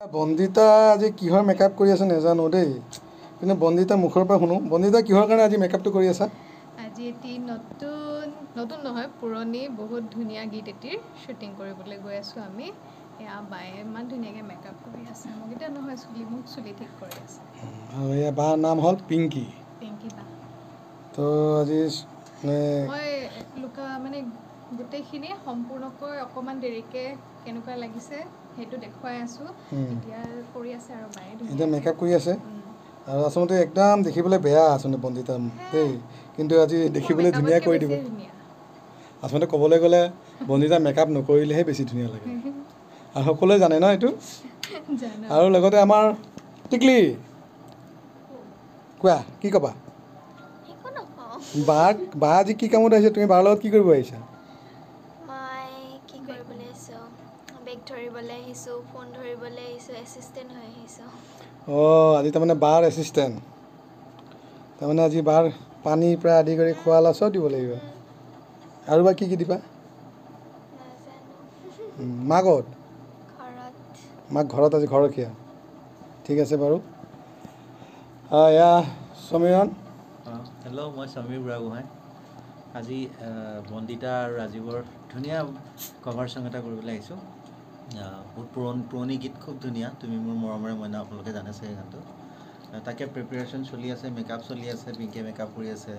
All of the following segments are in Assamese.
বন্দিতা আজি কিহৰ মেকআপ কৰি আছে নাজানো দেই, কিন্তু বন্দিতা মুখৰ পৰা শুনো। বন্দিতা কিহৰ কাৰণে আজি মেকআপটো কৰি আছা? আজি এটি নতুন নহয় পুৰণি বহুত ধুনীয়া গীত এটিৰ শ্বুটিং কৰিবলৈ গৈ আছোঁ আমি। এয়া বায়ে ইমান ধুনীয়াকৈ মেকআপ কৰি আছে, মোক এতিয়া নহয় মোক চুলি ঠিক কৰি আছে। আৰু এয়া বাৰ নাম হ'ল পিংকি। পিংকি বা। তো আজি মই মানে গোটেইখিনি সম্পূৰ্ণকৈ অকণমান দেৰিকৈ কেনেকুৱা লাগিছে সেইটো দেখুৱাই আছোঁ। এতিয়া কৰি আছে আৰু বায়ে এতিয়া মেকআপ কৰি আছে। আৰু আচলতে একদম দেখিবলৈ বেয়া আচলতে বন্দিতা দেই, কিন্তু আজি দেখিবলৈ ধুনীয়া কৰি দিব। আচলতে ক'বলৈ গ'লে বন্দিতা মেকআপ নকৰিলেহে বেছি ধুনীয়া লাগে, আৰু সকলোৱে জানে ন এইটো। আৰু লগতে আমাৰ টিকলি, কোৱা কি ক'বা? বা আজি কি কামত আহিছে? তুমি বাৰ লগত কি কৰিব আহিছা? মই কি কৰিবলৈ আহিছোঁ? বেগ ধৰিবলৈ আহিছোঁ, ফোন ধৰিবলৈ আহিছোঁ, এছিষ্টেণ্ট হৈ আহিছোঁ। অঁ, আজি তাৰমানে বাৰ এছিষ্টেণ্ট। তাৰমানে আজি বাৰ পানীৰ পৰা আদি কৰি খোৱা লোৱা চব দিব লাগিব। আৰু বা কি কি দিবা? মা ক'ত? মাক ঘৰত আজি ঘৰখীয়া। ঠিক আছে বাৰু। এয়া সমীৰণ। হেল্ল', মই সমীৰ বুঢ়াগোহাঁই। আজি বন্দিতা আৰু ৰাজীৱৰ ধুনীয়া কভাৰ ছং এটা কৰিবলৈ আহিছোঁ। বহুত পুৰণি গীত, খুব ধুনীয়া। তুমি মোৰ মৰমৰে মইনা, আপোনালোকে জানে চাগে গানটো। তাকে প্ৰিপেৰেশ্যন চলি আছে, মেকআপ চলি আছে, পিংকিয়ে মেকআপ কৰি আছে,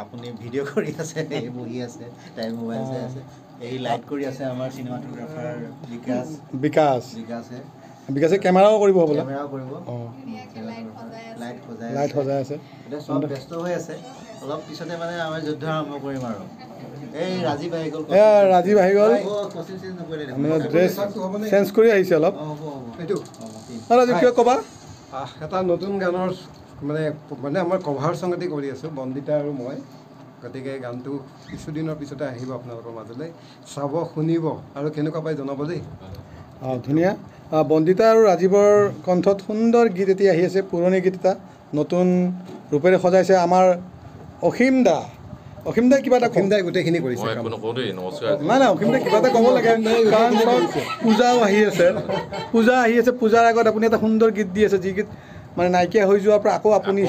আপুনি ভিডিঅ' কৰি আছে, এই বহি আছে, তাই মোবাইল চাই আছে। এই লাইট কৰি আছে আমাৰ চিনেমাটোগ্ৰাফাৰ বিকাশে কেমেৰাও কৰিব হ'বলা। কেমেৰাও কৰিব, লাইট সজাই আছে। এতিয়া চব ব্যস্ত হৈ আছে। অলপ পিছতে মানে আমাৰ যুদ্ধ আৰম্ভ কৰিম আৰু। এই ৰাজীৱ আহি গ'ল। ৰাজীৱ আহি গ'ল, মানে ড্ৰেছ চেঞ্জ কৰি আহিছে অলপ। ৰাজীৱ কিয় ক'বা? এটা নতুন গানৰ মানে আমাৰ কভাৰ ছং এটি কৰি আছোঁ, বন্দিতা আৰু মই। গতিকে গানটো কিছুদিনৰ পিছতে আহিব আপোনালোকৰ মাজলৈ। চাব, শুনিব আৰু কেনেকুৱা পাই জনাব দেই। ধুনীয়া। বন্দিতা আৰু ৰাজীৱৰ কণ্ঠত সুন্দৰ গীত এটি আহি আছে, পুৰণি গীত এটা নতুন ৰূপেৰে সজাইছে আমাৰ অসীম দা। অসীম দাই কিবা এটা গোটেইখিনি কৰিছে। নাই অসীম দাই কিবা এটা ক'ব লাগে, কাৰণ পূজাও আহি আছে। পূজাৰ আগত আপুনি এটা সুন্দৰ গীত দি আছে, যি গীত মানে নাইকিয়া হৈ যোৱাৰ পৰা আকৌ আপুনি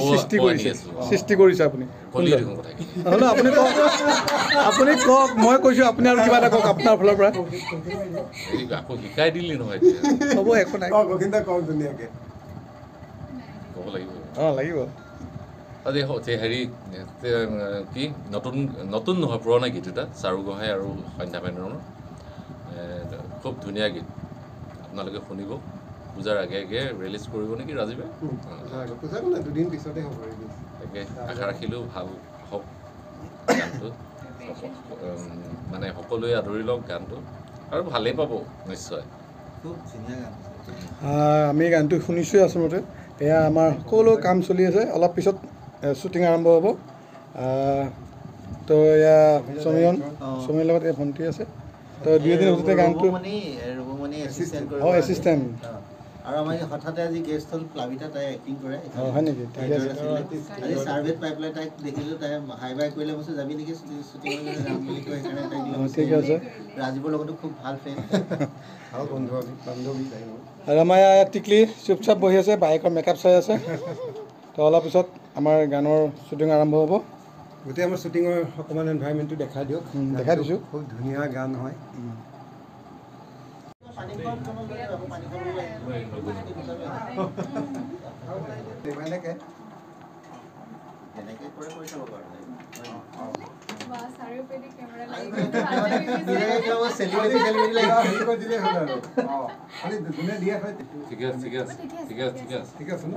সৃষ্টি কৰিছে আপুনি। হ'লেও আপুনি কওক, মই কৈছোঁ আপুনি আৰু কিবা এটা কওক আপোনাৰ ফালৰ পৰা। শিকাই দিলি নহয়, হ'ব, একো নাই, ক'ব লাগিব। লাগিব। আজি হেৰি কি নতুন নহয়, পুৰণা গীত এটা, চাৰু গোহাঁই আৰু সন্ধ্যা মেননৰ। খুব ধুনীয়া গীত, আপোনালোকে শুনিব। পূজাৰ আগে আগে ৰিলিজ কৰিব নেকি ৰাজীৱে? তাকে আশা ৰাখিলোঁ ভাল হওক গানটো, মানে সকলোৱে আদৰি লওক গানটো, আৰু ভালেই পাব নিশ্চয়। খুব ধুনীয়া গান। আমি গানটো শুনিছোঁৱে আচলতে। এয়া আমাৰ সকলো কাম চলি আছে, অলপ পিছত শ্বুটিং আৰম্ভ হ'ব। তো এয়া সমীৰৰ লগত এই ভণ্টি আছে। তো দুই এদিন ভিতৰতে গানটো এছিষ্টেণ্ট। আৰু আমাৰ হঠাতে আজি গেষ্ট হ'ল প্লাবিতা, তাই এক্টিং কৰে। হয় নেকি? ঠিক আছে। আজি চাৰ্ভেত পাই পেলাই তাইক দেখিলোঁ, তাই হাই বাই কৰিলে, মই যাবি নেকি শ্বুটিঙলৈ যাম বুলি কৈ, সেইকাৰণে ঠিক আছে। ৰাজীৱৰ লগতো খুব ভাল ফ্ৰেণ্ড, ভাল বান্ধৱী। আৰু আমাৰ টিকলি চুপচাপ বহি আছে, বাইকৰ মেকআপ চাই আছে। তো অলপ পিছত আমাৰ গানৰ শ্বুটিং আৰম্ভ হ'ব। গোটেই আমাৰ শ্বুটিঙৰ অকণমান এনভাইৰমেণ্টটো দেখাই দিয়ক। দেখাই দিছোঁ। খুব ধুনীয়া গান হয়। ঠিক আছে ন?